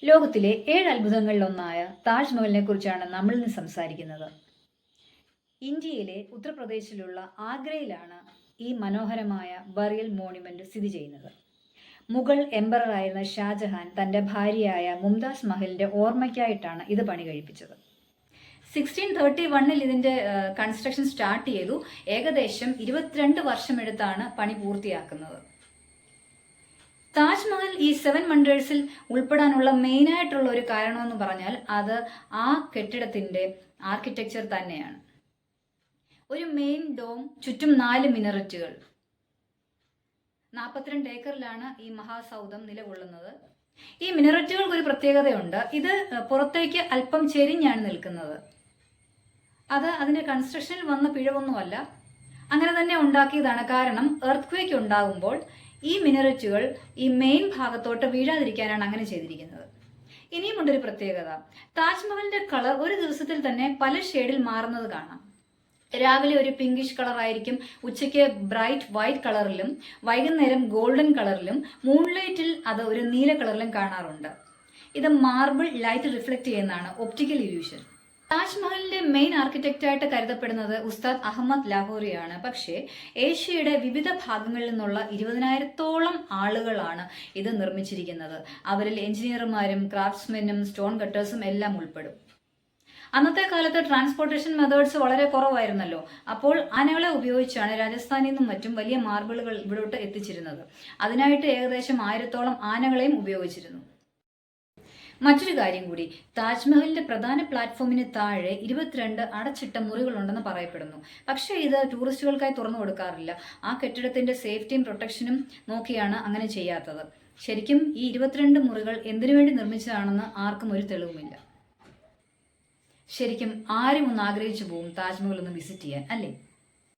ലോകത്തിലെ 7 അത്ഭുതങ്ങളിലൊന്നായ താജ്മഹലിനെ കുറിച്ചാണ് നമ്മൾ ഇന്ന് സംസാരിക്കുന്നത്. ഇന്ത്യയിലെ ഉത്തർപ്രദേശിലുള്ള ആഗ്രയിലാണ് ഈ മനോഹരമായ ബറിയൽ മോണ്യുമെന്റ് സ്ഥിതി ചെയ്യുന്നത്. മുഗൾ എംപററായിരുന്ന ഷാജഹാൻ തന്റെ ഭാര്യയായ മുംതാസ് മഹലിന്റെ ഓർമ്മയ്ക്കായിട്ടാണ് ഇത് പണി കഴിപ്പിച്ചത്. 1631 ഇതിന്റെ കൺസ്ട്രക്ഷൻ സ്റ്റാർട്ട് ചെയ്തു. ഏകദേശം 22 വർഷമെടുത്താണ് പണി പൂർത്തിയാക്കുന്നത്. താജ്മഹൽ ഈ 7 വണ്ടേഴ്സിൽ ഉൾപ്പെടാനുള്ള മെയിനായിട്ടുള്ള ഒരു കാരണമെന്ന് പറഞ്ഞാൽ അത് ആ കെട്ടിടത്തിന്റെ ആർക്കിടെക്ചർ തന്നെയാണ്. ഒരു മെയിൻ ഡോം, ചുറ്റും 4 മിനററ്റുകൾ. 42 ഏക്കറിലാണ് ഈ മഹാസൗധം നിലകൊള്ളുന്നത്. ഈ മിനററ്റുകൾക്ക് ഒരു പ്രത്യേകതയുണ്ട്. ഇത് പുറത്തേക്ക് അല്പം ചെരിഞ്ഞാണ് നിൽക്കുന്നത്. അത് അതിന്റെ കൺസ്ട്രക്ഷനിൽ വന്ന പിഴവൊന്നുമല്ല, അങ്ങനെ തന്നെ ഉണ്ടാക്കിയതാണ്. കാരണം എർത്ത്ക്വേക്ക് ഉണ്ടാകുമ്പോൾ ഈ മിനററ്റുകൾ ഈ മെയിൻ ഭാഗത്തോട്ട് വീഴാതിരിക്കാനാണ് അങ്ങനെ ചെയ്തിരിക്കുന്നത്. ഇനിയുമുണ്ടൊരു പ്രത്യേകത. താജ്മഹലിന്റെ കളർ ഒരു ദിവസത്തിൽ തന്നെ പല ഷെയ്ഡിൽ മാറുന്നത് കാണാം. രാവിലെ ഒരു പിങ്കിഷ് കളർ ആയിരിക്കും, ഉച്ചയ്ക്ക് ബ്രൈറ്റ് വൈറ്റ് കളറിലും, വൈകുന്നേരം ഗോൾഡൻ കളറിലും, മൂൺലൈറ്റിൽ അത് ഒരു നീല കളറിലും കാണാറുണ്ട്. ഇത് മാർബിൾ ലൈറ്റ് റിഫ്ലക്ട് ചെയ്യുന്നതാണ്, ഒപ്റ്റിക്കൽ ഇല്യൂഷൻ. താജ്മഹലിന്റെ മെയിൻ ആർക്കിടെക്റ്റായിട്ട് കരുതപ്പെടുന്നത് ഉസ്താദ് അഹമ്മദ് ലാഹോറിയാണ്. പക്ഷേ ഏഷ്യയുടെ വിവിധ ഭാഗങ്ങളിൽ നിന്നുള്ള 20,000-ഓളം ആളുകളാണ് ഇത് നിർമ്മിച്ചിരിക്കുന്നത്. അവരിൽ എഞ്ചിനീയർമാരും ക്രാഫ്റ്റ്സ്മെനും സ്റ്റോൺ കട്ടേഴ്സും എല്ലാം ഉൾപ്പെടും. അന്നത്തെ കാലത്ത് ട്രാൻസ്പോർട്ടേഷൻ മെത്തേഡ്സ് വളരെ കുറവായിരുന്നല്ലോ. അപ്പോൾ ആനകളെ ഉപയോഗിച്ചാണ് രാജസ്ഥാനിൽ നിന്നും മറ്റും വലിയ മാർബിളുകൾ ഇവിടോട്ട് എത്തിച്ചിരുന്നത്. അതിനായിട്ട് ഏകദേശം 1000-ഓളം ആനകളെയും ഉപയോഗിച്ചിരുന്നു. മറ്റൊരു കാര്യം കൂടി, താജ്മഹലിന്റെ പ്രധാന പ്ലാറ്റ്ഫോമിന് താഴെ 22 അടച്ചിട്ട മുറികളുണ്ടെന്ന് പറയപ്പെടുന്നു. പക്ഷേ ഇത് ടൂറിസ്റ്റുകൾക്കായി തുറന്നു കൊടുക്കാറില്ല. ആ കെട്ടിടത്തിന്റെ സേഫ്റ്റിയും പ്രൊട്ടക്ഷനും നോക്കിയാണ് അങ്ങനെ ചെയ്യാത്തത്. ശരിക്കും ഈ 22 മുറികൾ എന്തിനു വേണ്ടി നിർമ്മിച്ചതാണെന്ന് ആർക്കും ഒരു തെളിവുമില്ല. ശരിക്കും ആരും ഒന്ന് ആഗ്രഹിച്ചു പോകും താജ്മഹൽ ഒന്ന് വിസിറ്റ് ചെയ്യാൻ, അല്ലേ?